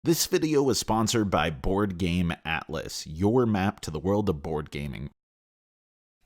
This video is sponsored by Board Game Atlas, your map to the world of board gaming.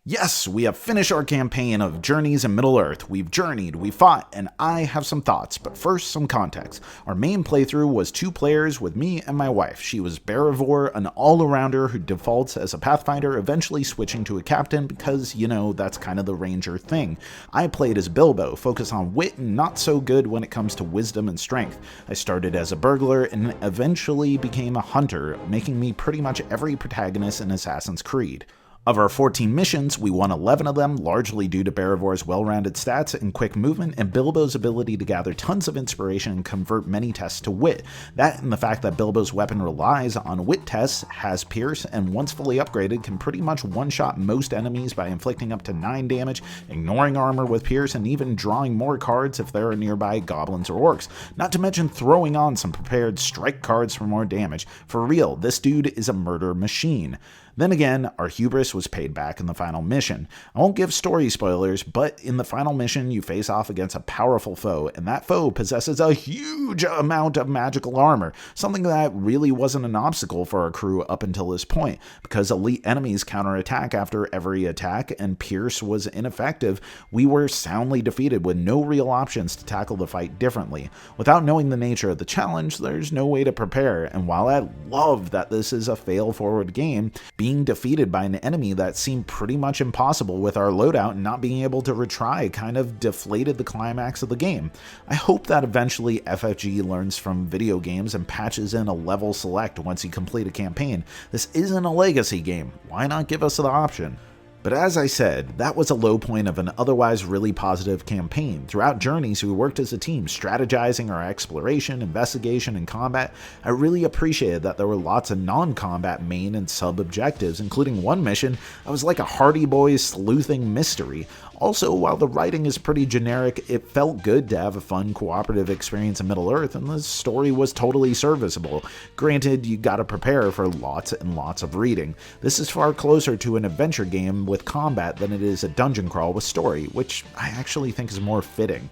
Yes, we have finished our campaign of Journeys in Middle-earth. We've journeyed, we fought, and I have some thoughts, but first some context. Our main playthrough was 2 players with me and my wife. She was Barivore, an all-arounder who defaults as a Pathfinder, eventually switching to a captain because, you know, that's kind of the ranger thing. I played as Bilbo, focused on wit and not so good when it comes to wisdom and strength. I started as a burglar and eventually became a hunter, making me pretty much every protagonist in Assassin's Creed. Of our 14 missions, we won 11 of them, largely due to Barivore's well-rounded stats and quick movement, and Bilbo's ability to gather tons of inspiration and convert many tests to wit. That and the fact that Bilbo's weapon relies on wit tests, has Pierce, and once fully upgraded can pretty much one-shot most enemies by inflicting up to 9 damage, ignoring armor with Pierce, and even drawing more cards if there are nearby goblins or orcs. Not to mention throwing on some prepared strike cards for more damage. For real, this dude is a murder machine. Then again, our hubris was paid back in the final mission. I won't give story spoilers, but in the final mission you face off against a powerful foe, and that foe possesses a huge amount of magical armor, something that really wasn't an obstacle for our crew up until this point. Because elite enemies counterattack after every attack, and Pierce was ineffective, we were soundly defeated with no real options to tackle the fight differently. Without knowing the nature of the challenge, there's no way to prepare, and while I love that this is a fail-forward game, being defeated by an enemy that seemed pretty much impossible with our loadout and not being able to retry kind of deflated the climax of the game. I hope that eventually FFG learns from video games and patches in a level select once you complete a campaign. This isn't a legacy game. Why not give us the option? But as I said, that was a low point of an otherwise really positive campaign. Throughout Journeys, we worked as a team, strategizing our exploration, investigation, and combat. I really appreciated that there were lots of non-combat main and sub-objectives, including one mission I was like a Hardy Boys sleuthing mystery. Also, while the writing is pretty generic, it felt good to have a fun cooperative experience in Middle-earth, and the story was totally serviceable. Granted, you gotta prepare for lots and lots of reading. This is far closer to an adventure game with combat than it is a dungeon crawl with story, which I actually think is more fitting.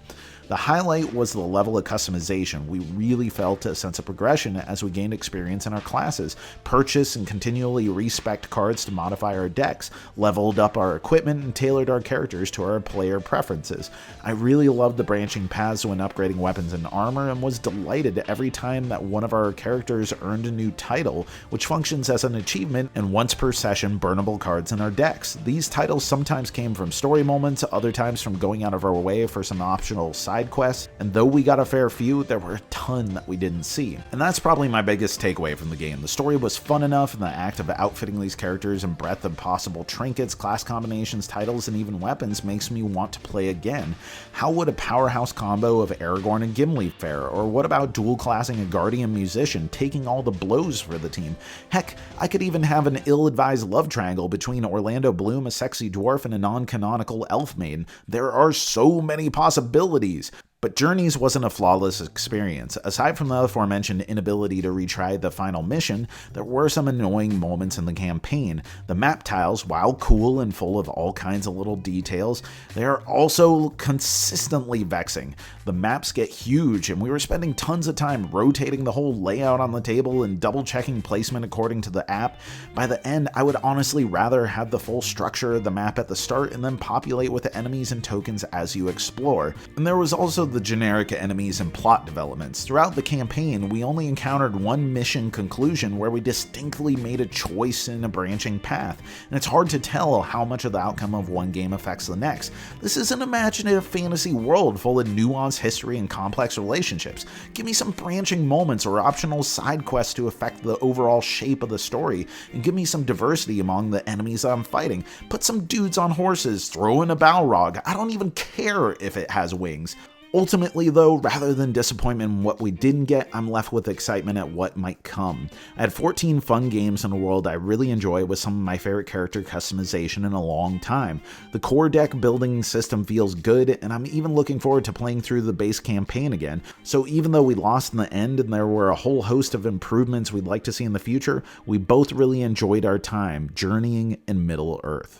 The highlight was the level of customization. We really felt a sense of progression as we gained experience in our classes, purchased and continually respect cards to modify our decks, leveled up our equipment, and tailored our characters to our player preferences. I really loved the branching paths when upgrading weapons and armor, and was delighted every time that one of our characters earned a new title, which functions as an achievement and once per session burnable cards in our decks. These titles sometimes came from story moments, other times from going out of our way for some optional side quests, and though we got a fair few, there were a ton that we didn't see. And that's probably my biggest takeaway from the game. The story was fun enough, and the act of outfitting these characters and breadth of possible trinkets, class combinations, titles, and even weapons makes me want to play again. How would a powerhouse combo of Aragorn and Gimli fare? Or what about dual classing a guardian musician, taking all the blows for the team? Heck, I could even have an ill-advised love triangle between Orlando Bloom, a sexy dwarf, and a non-canonical elf maiden. There are so many possibilities. But Journeys wasn't a flawless experience. Aside from the aforementioned inability to retry the final mission, there were some annoying moments in the campaign. The map tiles, while cool and full of all kinds of little details, they are also consistently vexing. The maps get huge, and we were spending tons of time rotating the whole layout on the table and double-checking placement according to the app. By the end, I would honestly rather have the full structure of the map at the start and then populate with the enemies and tokens as you explore. And there was also the generic enemies and plot developments. Throughout the campaign, we only encountered one mission conclusion where we distinctly made a choice in a branching path, and it's hard to tell how much of the outcome of one game affects the next. This is an imaginative fantasy world full of nuanced history and complex relationships. Give me some branching moments or optional side quests to affect the overall shape of the story, and give me some diversity among the enemies I'm fighting. Put some dudes on horses, throw in a Balrog. I don't even care if it has wings. Ultimately, though, rather than disappointment in what we didn't get, I'm left with excitement at what might come. I had 14 fun games in a world I really enjoy with some of my favorite character customization in a long time. The core deck building system feels good, and I'm even looking forward to playing through the base campaign again. So even though we lost in the end and there were a whole host of improvements we'd like to see in the future, we both really enjoyed our time journeying in Middle-earth.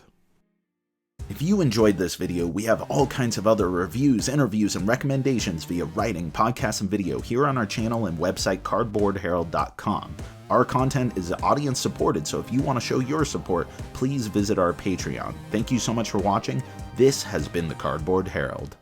If you enjoyed this video, we have all kinds of other reviews, interviews, and recommendations via writing, podcasts, and video here on our channel and website cardboardherald.com. Our content is audience supported, so if you want to show your support, please visit our Patreon. Thank you so much for watching. This has been the Cardboard Herald.